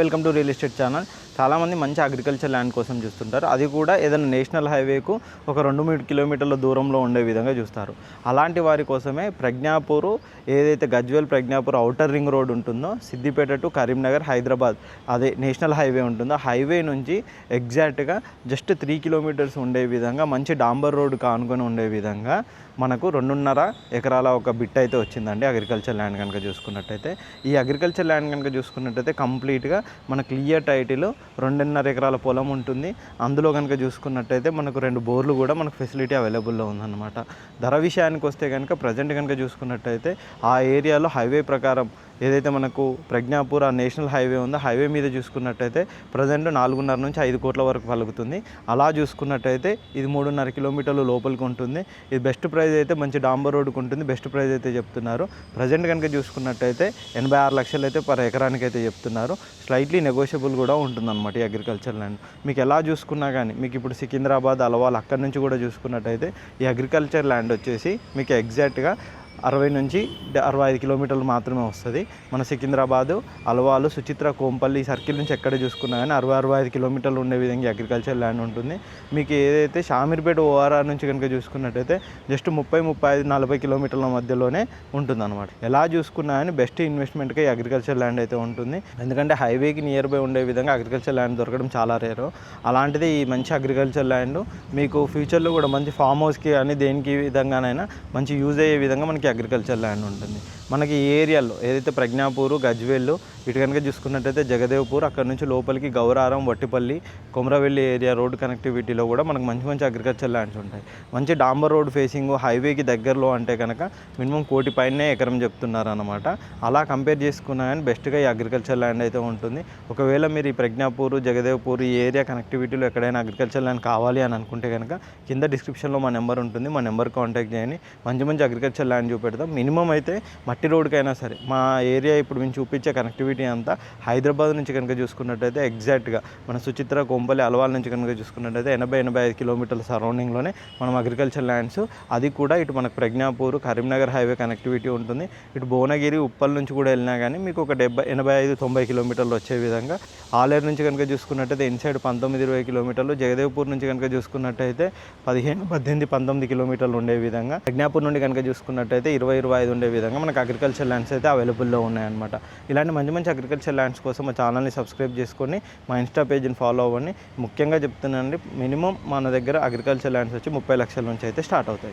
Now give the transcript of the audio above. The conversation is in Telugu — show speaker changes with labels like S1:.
S1: Welcome to real estate channel. చాలామంది మంచి అగ్రికల్చర్ ల్యాండ్ కోసం చూస్తుంటారు. అది కూడా ఏదైనా నేషనల్ హైవేకు ఒక 2-3 కిలోమీటర్ల దూరంలో ఉండే విధంగా చూస్తారు. అలాంటి వారి కోసమే ప్రజ్ఞాపూర్, ఏదైతే Gajwel Pragnapur outer ring road ఉంటుందో, సిద్దిపేట టు కరీంనగర్ హైదరాబాద్ అదే నేషనల్ హైవే ఉంటుందో, హైవే నుంచి ఎగ్జాక్ట్గా జస్ట్ 3 కిలోమీటర్స్ ఉండే విధంగా మంచి డాంబర్ రోడ్ కానుకొని ఉండే విధంగా మనకు 2.5 ఎకరాల ఒక బిట్ అయితే వచ్చిందండి. అగ్రికల్చర్ ల్యాండ్ కనుక చూసుకున్నట్టయితే, ఈ అగ్రికల్చర్ ల్యాండ్ కనుక చూసుకున్నట్టయితే కంప్లీట్గా మన క్లియర్ టైటిల్ 2.5 ఎకరాల పొలం ఉంటుంది. అందులో కనుక చూసుకున్నట్టయితే మనకు 2 బోర్లు కూడా మనకు ఫెసిలిటీ అవైలబుల్లో ఉందన్నమాట. ధర విషయానికి వస్తే కనుక ప్రజెంట్ కనుక చూసుకున్నట్టయితే ఆ ఏరియాలో హైవే ప్రకారం ఏదైతే మనకు ప్రజ్ఞాపూర్ ఆ నేషనల్ హైవే ఉందో, హైవే మీద చూసుకున్నట్టయితే ప్రజెంట్ 4.5 నుంచి 5 కోట్ల వరకు పలుకుతుంది. అలా చూసుకున్నట్టయితే ఇది 3.5 కిలోమీటర్లు లోపలికి ఉంటుంది. ఇది బెస్ట్ ప్రైస్ అయితే మంచి డాంబర్ రోడ్డుకు ఉంటుంది. బెస్ట్ ప్రైస్ అయితే చెప్తున్నారు. ప్రజెంట్ కనుక చూసుకున్నట్టయితే 86 లక్షలు అయితే పర్ ఎకరానికి అయితే చెప్తున్నారు. స్లైట్లీ నెగోషియబుల్ కూడా ఉంటుందన్నమాట ఈ అగ్రికల్చర్ ల్యాండ్. మీకు ఎలా చూసుకున్నా కానీ, మీకు ఇప్పుడు సికింద్రాబాద్, అలవాల్ అక్కడి నుంచి కూడా చూసుకున్నట్టయితే ఈ అగ్రికల్చర్ ల్యాండ్ వచ్చేసి మీకు ఎగ్జాక్ట్గా 60 నుంచి 65 కిలోమీటర్లు మాత్రమే వస్తుంది. మన సికింద్రాబాదు, అలవాలు, సుచిత్ర, కోంపల్లి సర్కిల్ నుంచి ఎక్కడ చూసుకున్నా కానీ 60-65 కిలోమీటర్లు ఉండే విధంగా అగ్రికల్చర్ ల్యాండ్ ఉంటుంది. మీకు ఏదైతే షామీర్పేట ఓఆర్ఆర్ నుంచి కనుక చూసుకున్నట్టయితే జస్ట్ 30-35-40 కిలోమీటర్ల మధ్యలోనే ఉంటుందన్నమాట. ఎలా చూసుకున్నా కానీ బెస్ట్ ఇన్వెస్ట్మెంట్గా ఈ అగ్రికల్చర్ ల్యాండ్ అయితే ఉంటుంది. ఎందుకంటే హైవేకి నియర్ బై ఉండే విధంగా అగ్రికల్చర్ ల్యాండ్ దొరకడం చాలా రేరు. అలాంటిది ఈ మంచి అగ్రికల్చర్ ల్యాండ్ మీకు ఫ్యూచర్లో కూడా మంచి ఫామ్ హౌస్కి అని దేనికి విధంగానైనా మంచి యూజ్ అయ్యే విధంగా మనకి అగ్రికల్చర్ ల్యాండ్ ఉంటుంది. మనకి ఈ ఏరియాలో ఏదైతే ప్రజ్ఞాపూరు, గజ్వేల్ ఇటు కనుక చూసుకున్నట్టయితే జగదేవ్పూర్, అక్కడ నుంచి లోపలికి గౌరారం, వట్టిపల్లి, కొమరవెల్లి ఏరియా రోడ్ కనెక్టివిటీలో కూడా మనకు మంచి మంచి అగ్రికల్చర్ ల్యాండ్స్ ఉంటాయి. మంచి డాంబర్ రోడ్ ఫేసింగ్ హైవేకి దగ్గరలో అంటే కనుక మినిమం 1 కోటి పైనే ఎకరం చెప్తున్నారు అనమాట. అలా కంపేర్ చేసుకున్నా కానీ బెస్ట్గా ఈ అగ్రికల్చర్ ల్యాండ్ అయితే ఉంటుంది. ఒకవేళ మీరు ఈ ప్రజ్ఞాపూర్, జగదేవ్పూర్ ఈ ఏరియా కనెక్టివిటీలో ఎక్కడైనా అగ్రికల్చర్ ల్యాండ్ కావాలి అని అనుకుంటే కనుక కింద డిస్క్రిప్షన్లో మా నెంబర్ ఉంటుంది. మా నెంబర్ కాంటాక్ట్ చేయండి. మంచి మంచి అగ్రికల్చర్ ల్యాండ్ చూపెడతాం. మినిమం అయితే మట్టి రోడ్కైనా సరే మా ఏరియా ఇప్పుడు మేము చూపించే కనెక్టివిటీ అంతా హైదరాబాద్ నుంచి కనుక చూసుకున్నట్టయితే ఎగ్జాక్ట్గా మన సుచిత్ర, కోంపల్లి, అలవాల్ నుంచి కనుక చూసుకున్నట్టయితే 80-85 కిలోమీటర్ల సరౌండింగ్లోనే మనం అగ్రికల్చర్ ల్యాండ్స్. అది కూడా ఇటు మనకు ప్రజ్ఞాపూర్, కరీంనగర్ హైవే కనెక్టివిటీ ఉంటుంది. ఇటు భువనగిరి, ఉప్పల్ నుంచి కూడా వెళ్ళినా కానీ మీకు ఒక 85-90 కిలోమీటర్లు వచ్చే విధంగా. ఆలేరు నుంచి కనుక చూసుకున్నట్టయితే ఇన్సైడ్ 19-20 కిలోమీటర్లు. జగదేవ్పూర్ నుంచి కనుక చూసుకున్నట్టయితే 15-18-19 కిలోమీటర్లు ఉండే విధంగా. ప్రజ్ఞాపూర్ నుండి కనుక చూసుకున్నట్టయితే 20-25 ఉండే విధంగా మనకు అగ్రికల్చర్ ల్యాండ్స్ అయితే అవైలబుల్లో ఉన్నాయన్నమాట. ఇలాంటి మంచి మంచి అగ్రికల్చర్ ల్యాండ్స్ కోసం మా ఛానల్ని సబ్స్క్రైబ్ చేసుకొని మా ఇన్స్టా పేజ్ని ఫాలో అవ్వండి. ముఖ్యంగా చెప్తున్నానండి, మినిమం మన దగ్గర అగ్రికల్చర్ ల్యాండ్స్ వచ్చి 30 లక్షల నుంచి అయితే స్టార్ట్ అవుతాయి.